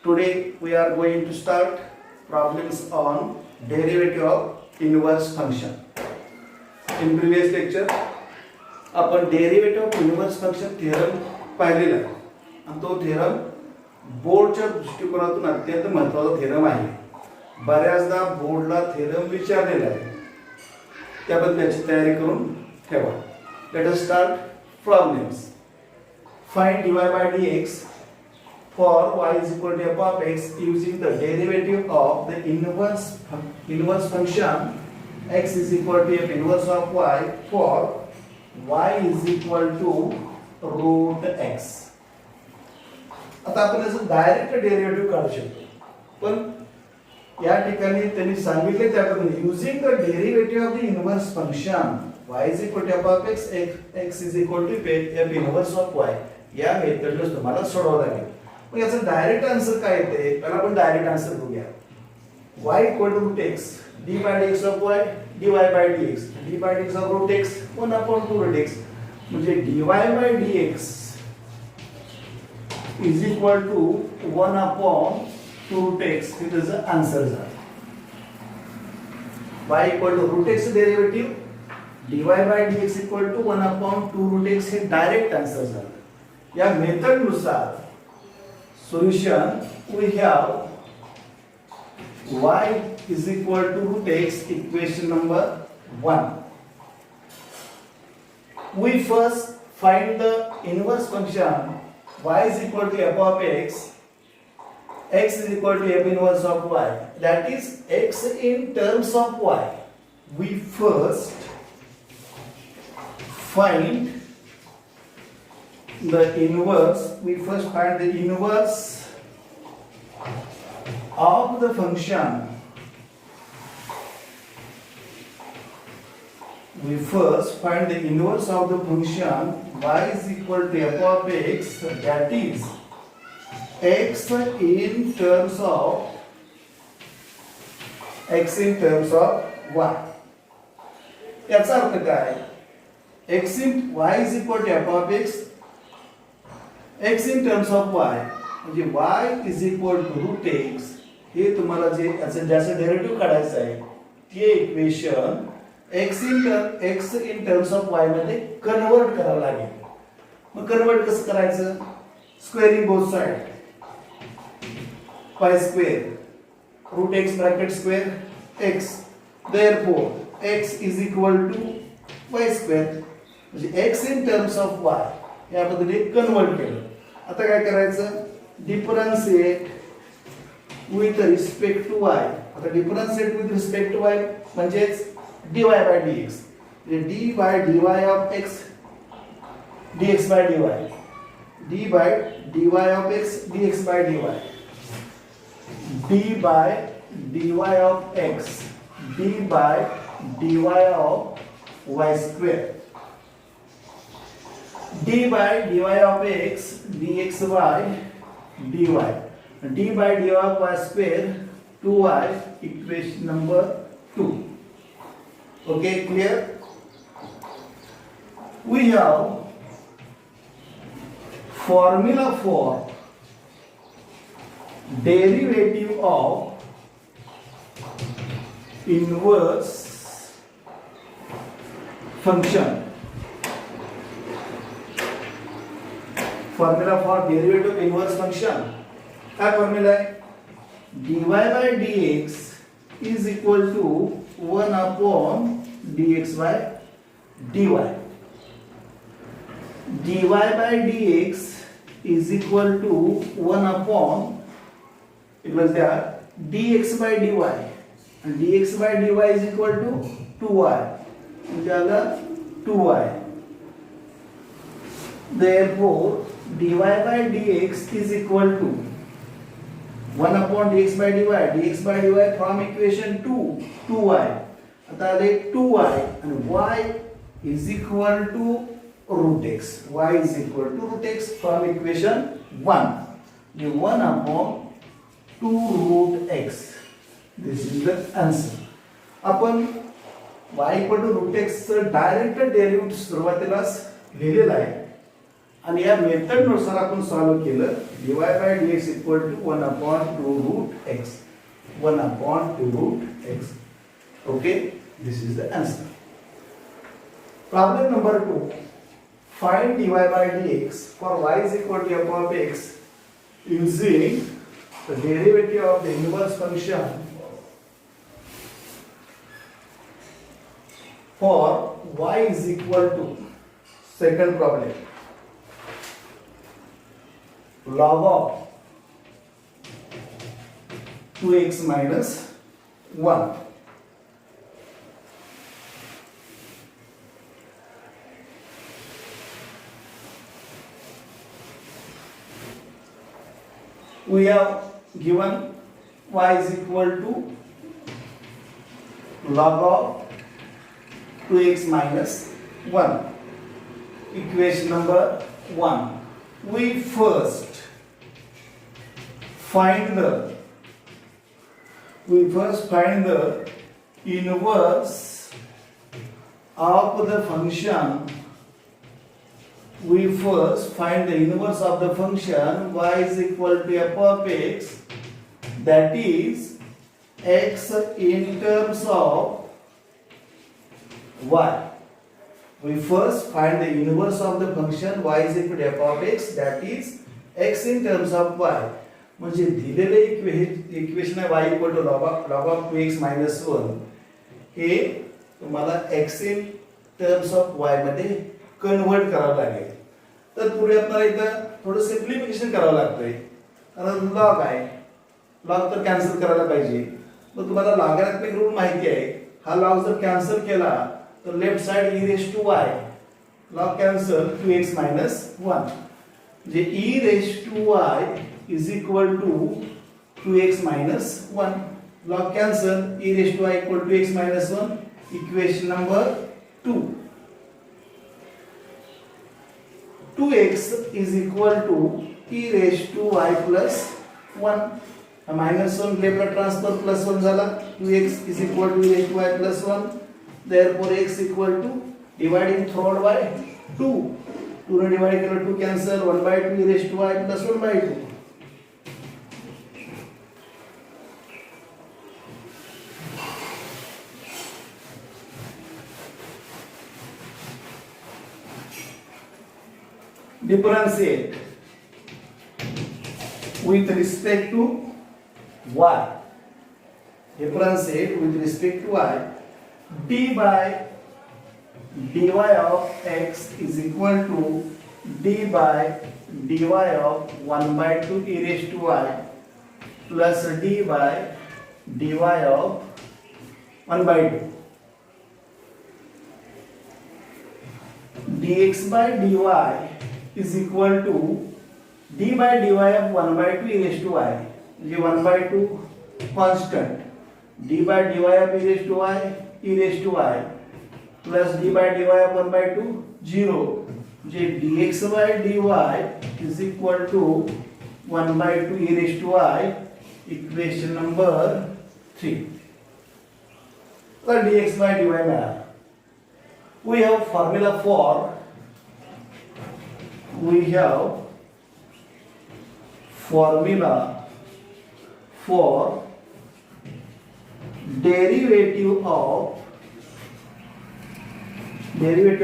Today we are going to start problems on derivative of inverse function. In previous lecture आपण derivative of inverse function theorem पाहिलेला आहे आणि तो theorem बोर्डच्या दृष्टिकोनातून अत्यंत महत्त्वाचा थिअरम आहे. बऱ्याचदा बोर्डला थिअरम विचारलेला आहे, त्याबद्दल याची तयारी करून ठेवा. Let us start problems. Find dy by dx for y is equal to f of x using the derivative of the inverse function x is equal to f inverse of y for y is equal to root x. आता आपण याचं direct derivative काढू शकतो, पण या ठिकाणी त्यांनी सांगितले त्याप्रमाणे using the derivative of the inverse function y is equal to f of x, x is equal to f inverse of y या मेथडला तुम्हाला सोडवावं लागेल. मग याचं डायरेक्ट आन्सर काय येते? पहिला आपण डायरेक्ट आन्सर बघूया. y equal to root x d by dx of y dy by dx d by dx of root x 1 upon 2 root x म्हणजे dy by dx is equal to 1 upon 2 root x. हे त्याचं answer झालं. y equal to root x derivative dy by dx equal to 1 upon 2 root x hey direct answer झालं. या method नुसार solution we have y is equal to root x, equation number 1. We first find the inverse function y is equal to f of x, x is equal to f inverse of y, that is x in terms of y. We first find the inverse of the function. We first find the inverse of the function y is equal to f of x, that is x in terms of y. याचा अर्थ काय? x in y is equal to f of x, x in terms of y म्हणजे y is equal to root x. हे तुम्हाला जे याचं derivative काढायचं आहे ते equation x in terms of y मध्ये convert करावं लागेल. मग कन्वर्ट कसं करायचं? Squaring both side, y square root x bracket square x, therefore x is equal to y square म्हणजे x in terms of y या पद्धतीने कन्वर्ट केलं. आता काय करायचं? Differentiate with respect to y. आता differentiate with respect to y म्हणजेच dy by dx, d by dy of x dx by dy, d by dy of x dx by dy, d by dy of x d by dy of y square, d by dy of x dx by dy, d by dy of y square 2y, equation number 2. Okay, clear? We have formula for derivative of inverse function. Formula for derivative of inverse function. क्या formula है? dy by dx is equal to 1 upon dx by dy. dy by dx is equal to 1 upon, it was there, dx by dy, and dx by dy is equal to 2y, म्हणजे आला 2y. Therefore dy by dx is equal to 1 upon dx by dy from equation 2y. आता आले 2y and y is equal to root x. Y is equal to root x from equation 1. The 1 upon 2 root x. This is the answer. आपण y equal to root x direct derivative सुरुवातीलाच लिहिलेला आहे आणि या method नुसार आपण solve केलं dy by dx equal to 1 upon 2 root x 1 upon 2 root x. Okay, this is the answer. Problem number 2, find dy by dx for y is equal to f of x using the derivative of the inverse function for y is equal to, second problem, log of 2x minus 1. We have given y is equal to log of 2x minus 1. Equation number 1. We first find the inverse of the function. We first find the inverse of the function y is equal to f of x, that is x in terms of y. We first find the inverse of the function y is equal to f of x, that is x in terms of y. म्हणजे दिलेले equation आहे y equal to log of 2x minus 1 हे तुम्हाला x in terms of y मध्ये convert करावं लागेल. तर पुढे आपल्याला इथं थोडं सिम्प्लिफिकेशन करावं लागतंय, कारण लॉग आहे, लॉग तर कॅन्सल करायला पाहिजे. मग तुम्हाला लॉगॅरिथमिक रूल माहिती आहे, हा लॉग जर कॅन्सल केला तर left side e raise to y, log cancel 2x minus 1 म्हणजे e raise to y is equal to 2x minus 1, log cancel, e raised to y equal to x minus 1. Equation number 2. 2x is equal to e raised to y plus 1. Minus 1 left transfer plus 1 झाला. 2x is equal to e raised to y plus 1. Therefore x equal to dividing third by 2. 2 ने divide केलं 2 cancel, 1 by 2 e raised to y plus 1 by 2. Differentiate with respect to y. Differentiate with respect to y. D by dy of x is equal to d by dy of 1 by 2 e raised to y plus d by dy of 1 by 2. Dx by dy is equal to d by dy of 1 by 2 e raised to y. ये 1 by 2 constant, d by dy of e raised to y plus d by dy of 1 by 2 0. ये dx by dy is equal to 1 by 2 e raised to y. Equation number 3. तर dx by dy मिळाला. We have formula for derivative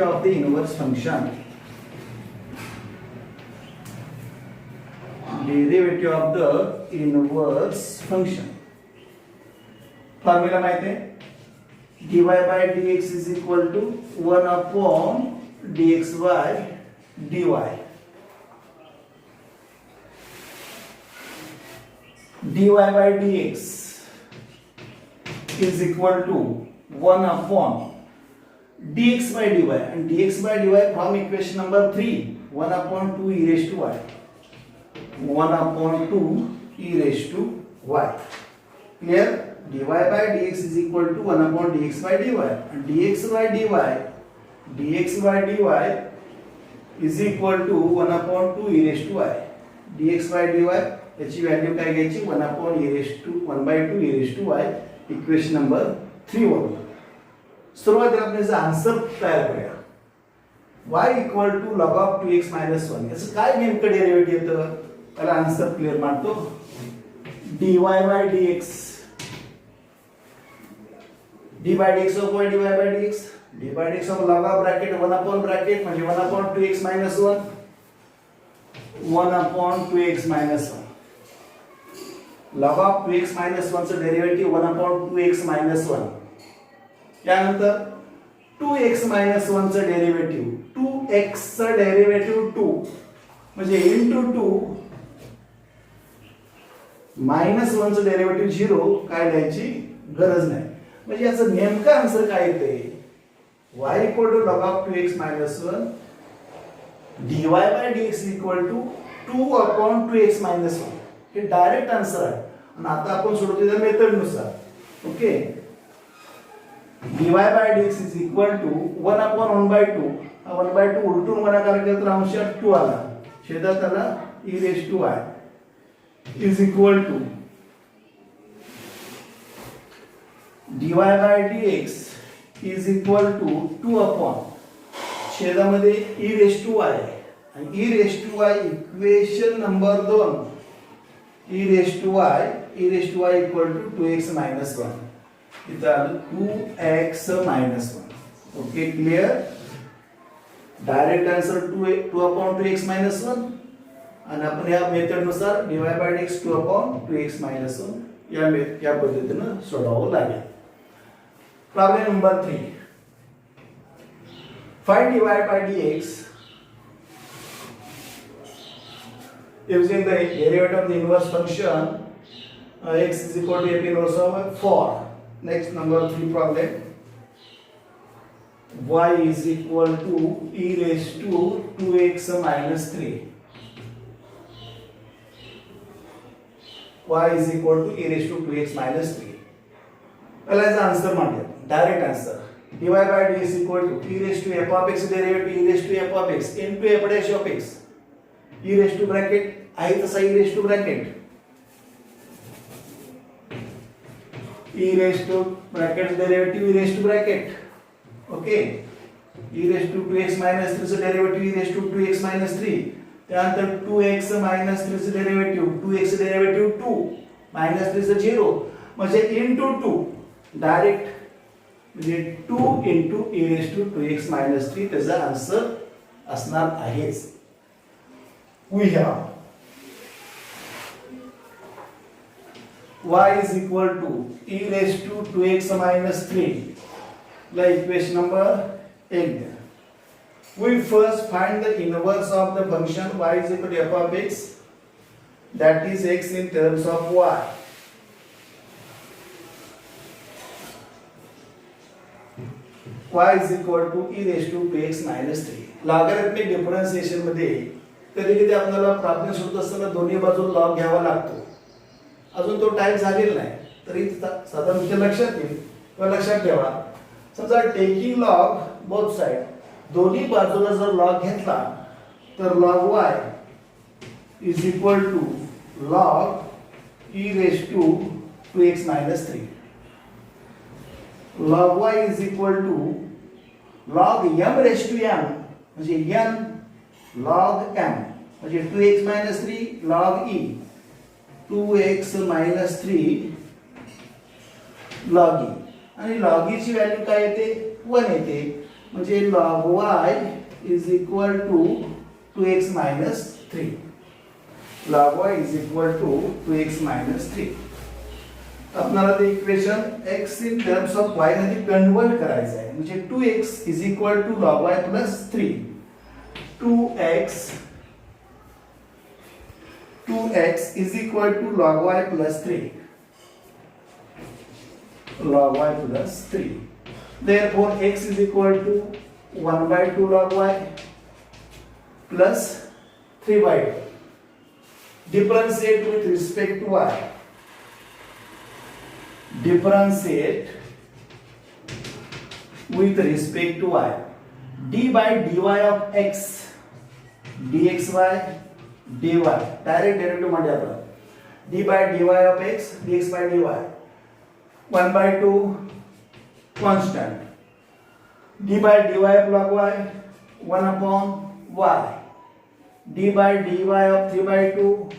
of the inverse function. Derivative of the inverse function. Formula माहिती आहे, dy by dx is equal to 1 upon dx by dy. dy by dx is equal to 1 upon dx by dy, and dx by dy from equation number 3, 1 upon 2 e raised to y. 1 upon 2 e raised to y. Clear? dy by dx is equal to 1 upon dx by dy, and dx by dy is equal to 1 upon 2 e raised to y. dx by dy याची value काय घ्यायची, 1 upon e raised to 1 by 2 e raised to y. Equation number 3 वरून सुरुवातीला आपण याचा answer तयार करूया. y equal to log of 2x minus 1 याचं काय नेमकं डेरिव्हेटिव्ह येतं त्याला आन्सर क्लिअर मानतो dy by dx d by dx upon dy by dx d by dx of log of bracket 1 upon bracket म्हणजे 1 upon 2x minus 1 1 upon 2x minus 1 log of 2x minus 1 चं derivative 1 upon 2x minus 1 त्यानंतर 2x minus 1 चं derivative 2x चं derivative 2 म्हणजे into 2 minus 1 चं derivative 0 काय लिहायची गरज नाही म्हणजे याचं नेमकं आन्सर काय येते y equal to log of 2x minus 1 dy by dx equal to 2 upon 2x minus 1 hey direct answer आहे आणि आता आपण सोडवतो त्या मेथड नुसार okay dy by dx is equal to 1 upon 1 by 2 1 by 2 उलटून गुणाकार केला तर अंशात 2 आला छेदात आला e raised to y is equal to dy by dx is equal to 2 upon छेदामध्ये e raised to y आणि e raised to y equation number 2 e raised to y equal to 2x minus 1 इथं आलं 2x minus 1 okay clear direct answer 2 upon 2x minus 1 आणि आपण या method नुसार dy by dx 2 upon 2x minus 1 या पद्धतीने सोडवावं लागेल problem number 3 find dy by dx using the derivative of the inverse function x is equal to f inverse of 4 next number 3 problem y is equal to e raised to 2x minus 3 y is equal to e raised to 2x minus 3 पहला इसका answer मान लिया direct answer dy by dx equal to e raised to f of x derivative e raised to f of x into f dash of x e raised to bracket आहे तसा e raised to bracket e raised to bracket derivative e raised to bracket okay e raised to 2x minus 3 चं derivative e raised to 2x minus 3 त्यानंतर 2x minus 3 चं derivative 2x derivative 2 minus 3 चं 0 म्हणजे into 2 direct म्हणजे 2 into e raised to 2x minus 3 त्याचा answer असणार आहेच we have y is equal to e raised to 2x minus 3 like equation number 8 we first find the inverse of the function y is equal to f of x that is x in terms of y y is equal to e raised to 2x minus 3 logarithmic differentiation मध्ये कधी-कधी आपल्याला problem सोडत असताना दोन्ही बाजू log घ्यावा लागतो अजून तो टाइम झालेला नाही तरी साधारण तुमच्या लक्षात येईल किंवा लक्षात ठेवा समजा टेकिंग लॉग बोथ साइड दोन्ही बाजूला जर लॉग घेतला तर log y is equal to log e raised to 2x minus 3 log y is equal to log m raised to m म्हणजे n log m म्हणजे 2x minus 3 log e 2x minus 3 log e आणि log e ची value काय येते 1 येते म्हणजे log y is equal to 2x minus 3 log y is equal to 2x minus 3 आपल्याला ते equation x in terms of y मध्ये convert करायचं आहे म्हणजे 2x is equal to log y plus 3 2x is equal to log y plus 3 log y plus 3 therefore x is equal to 1 by 2 log y plus 3 by 2 differentiate with respect to y differentiate with respect to y d by dy of x dxy dy direct derivative मध्ये आपण d by dy of x dx by dy 1 by 2 constant d by dy of log y 1 upon y, d by dy of 3 by 2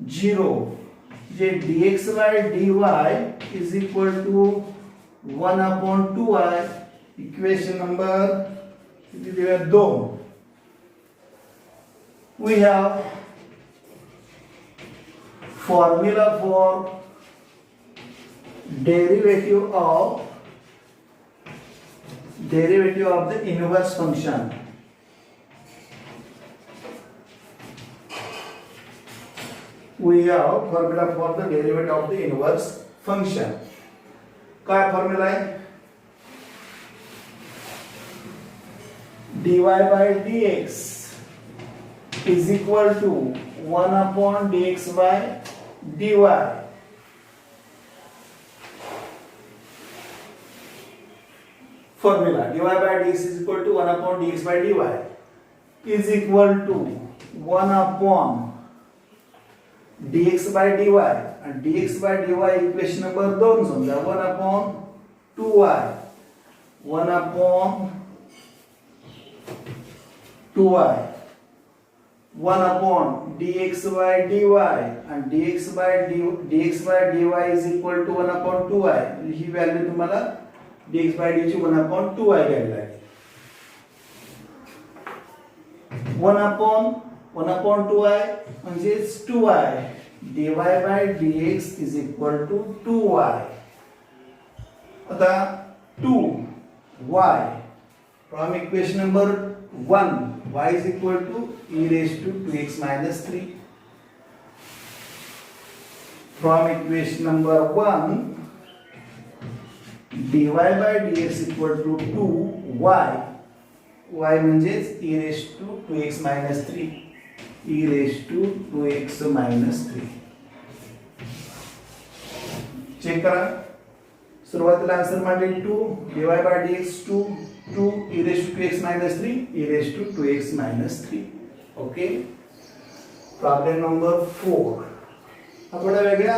0, J dx by dy is equal to 1 upon 2y, equation number किती दिल्या 2. We have formula for derivative of the inverse function. We have formula for the derivative of the inverse function. काय formula आहे? dy by dx is equal to 1 upon dx by dy. Formula dy by dx is equal to 1 upon dx by dy is equal to 1 upon dx by dy, and dx by dy equation number 2 समजा 1 upon 2y, 1 upon 2y, 1 upon dx by dy, and dx by dy is equal to 1 upon 2y. He value तुम्हाला dx by dy ची 1 upon 2y घ्यावी लागेल. 1 upon 2y म्हणजेच 2y, dy by dx is equal to 2y. आता 2y from equation number 1, y is equal to e raised to 2x minus 3. From equation number 1, dy by dx equal to 2y, y म्हणजेच e raised to 2x minus 3, e raised to 2x minus 3. Check करा. सुरुवातीला answer Mandalay 2, dy by dx 2 e raised to 2x minus 3, e raised to 2x minus 3. Okay. Problem number 4 हा थोडा वेगळ्या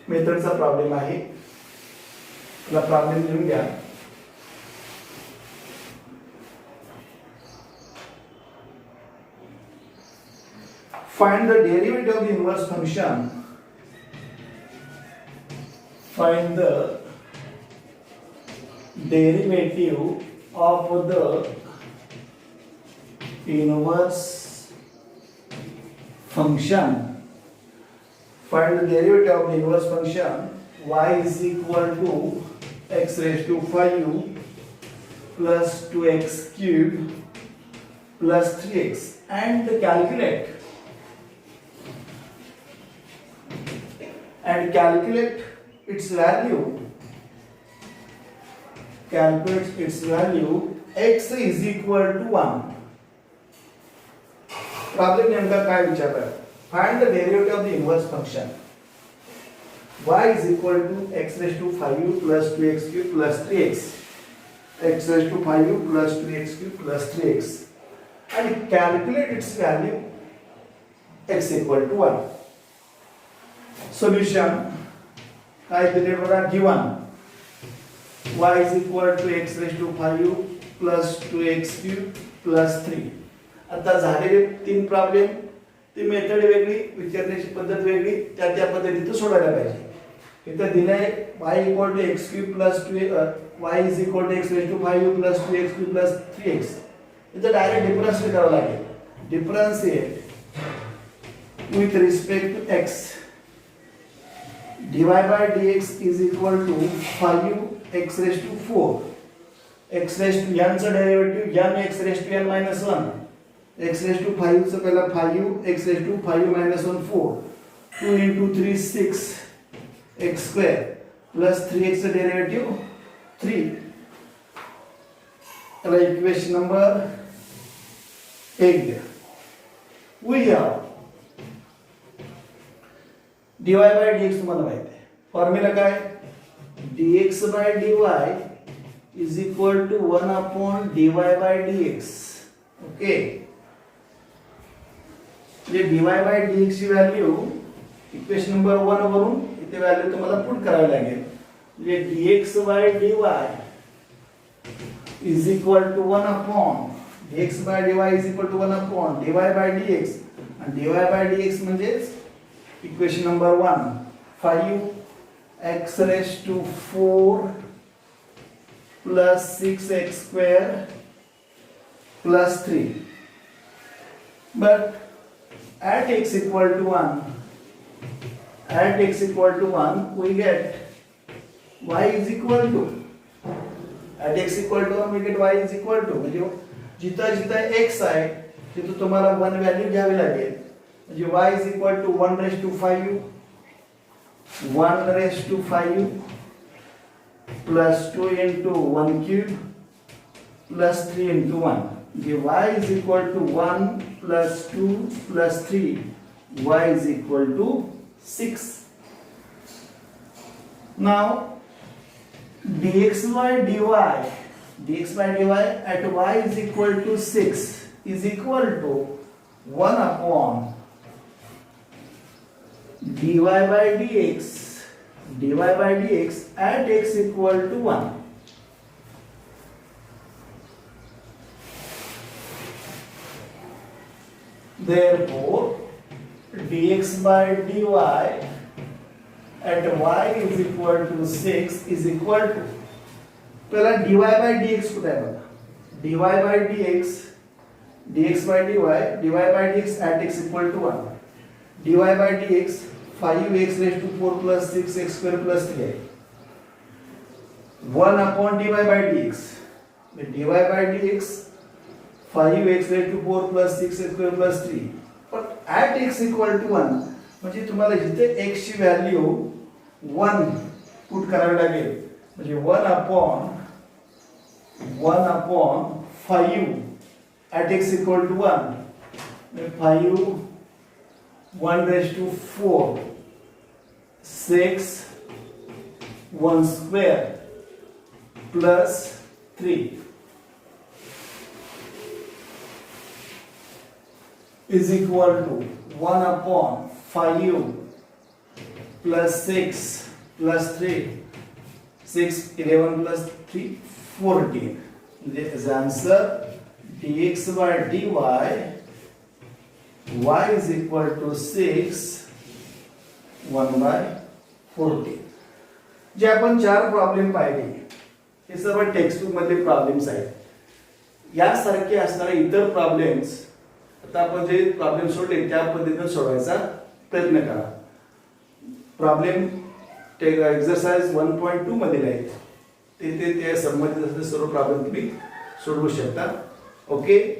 मेथडचा problem आहे. तुला problem लिहून घ्या. Find the derivative of the inverse function. Find the derivative of the inverse function. Find the derivative of the inverse function. Y is equal to x raised to 5u plus 2x cubed plus 3x, and calculate its value. Calculate its value. X is equal to 1. Problem नेमका काय विचारला? Find the derivative of the inverse function. Y is equal to x raised to 5u plus 2x cubed plus 3x. X raised to 5u plus 2x cubed plus 3x. And calculate its value. X equal to 1. Solution. काय दिले बघा, given y is equal to x raised to 5u plus 2x cubed plus 3. आता झालेले 3 problem, ती method वेगळी, विचारण्याची पद्धत वेगळी, त्या पद्धतीने सोडवायला पाहिजे. इथे दिलंय y equal to x cubed plus 2 y is equal to x raised to 5u plus 2x cubed plus 3x. इथे डायरेक्ट डिफरन्स करावा लागेल. Differentiate with respect to x. dy by dx is equal to 5u x raised to 4. x raised to n चा derivative n x raised to n minus 1. x raised to 5 चा पहिला 5u x raised to 5u minus 1 4. 2 into 3 6 x square plus 3x चा derivative 3. चला equation number 8. We have dy by dx तुम्हाला माहिती आहे. Formula काय? dx by dy is equal to 1 upon dy by dx. Okay. J dy by dx ची value equation number 1 वरून इथे value तुम्हाला पुट करावी लागेल. म्हणजे dx by dy is equal to 1 upon dx by dy is equal to 1 upon dy by dx, and dy by dx म्हणजेच equation number 1 5x raised to 4 plus 6x square plus 3. But at x equal to 1, we get y is equal to, at x equal to 1 we get y is equal to, म्हणजे जिथं जिथं x आहे तिथं तुम्हाला 1 value घ्यावी लागेल. म्हणजे y is equal to 1 raised to 5 plus 2 into 1 cube plus 3 into 1. y is equal to 1 plus 2 plus 3, y is equal to 6. Now dx by dy at y is equal to 6 is equal to 1 upon dy by dx at x equal to 1. Therefore dx by dy at y is equal to 6 is equal to, पहला dy by dx कुठे आहे बघा, dy by dx at x equal to 1, dy by dx 5x raised to 4 plus 6x square plus 3 है, 1 upon dy by dx, dy by dx 5x raised to 4 plus 6x square plus 3, but at x equal to 1 म्हणजे तुम्हाला जिथे x ची value 1 put करावी लागेल, म्हणजे 1 upon 5 at x equal to 1, 5 1 raised to 4 6 1 square plus 3 is equal to 1 upon 5 plus 6 plus 3, 6 11 plus 3 14. This answer dx by dy y is equal to 6 1 by 14. जे आपण 4 problem पाहिले हे सर्व text book मधले problems आहेत. यासारखे असणारे इतर प्रॉब्लेम्स आता आपण जे problem सोडले त्या पद्धतीने सोडवायचा प्रयत्न करा. प्रॉब्लेम एक्सरसाइज 1.2 मध्ये आहेत, ते संबंधित असलेले सर्व प्रॉब्लेम तुम्ही सोडवू शकता. ओके.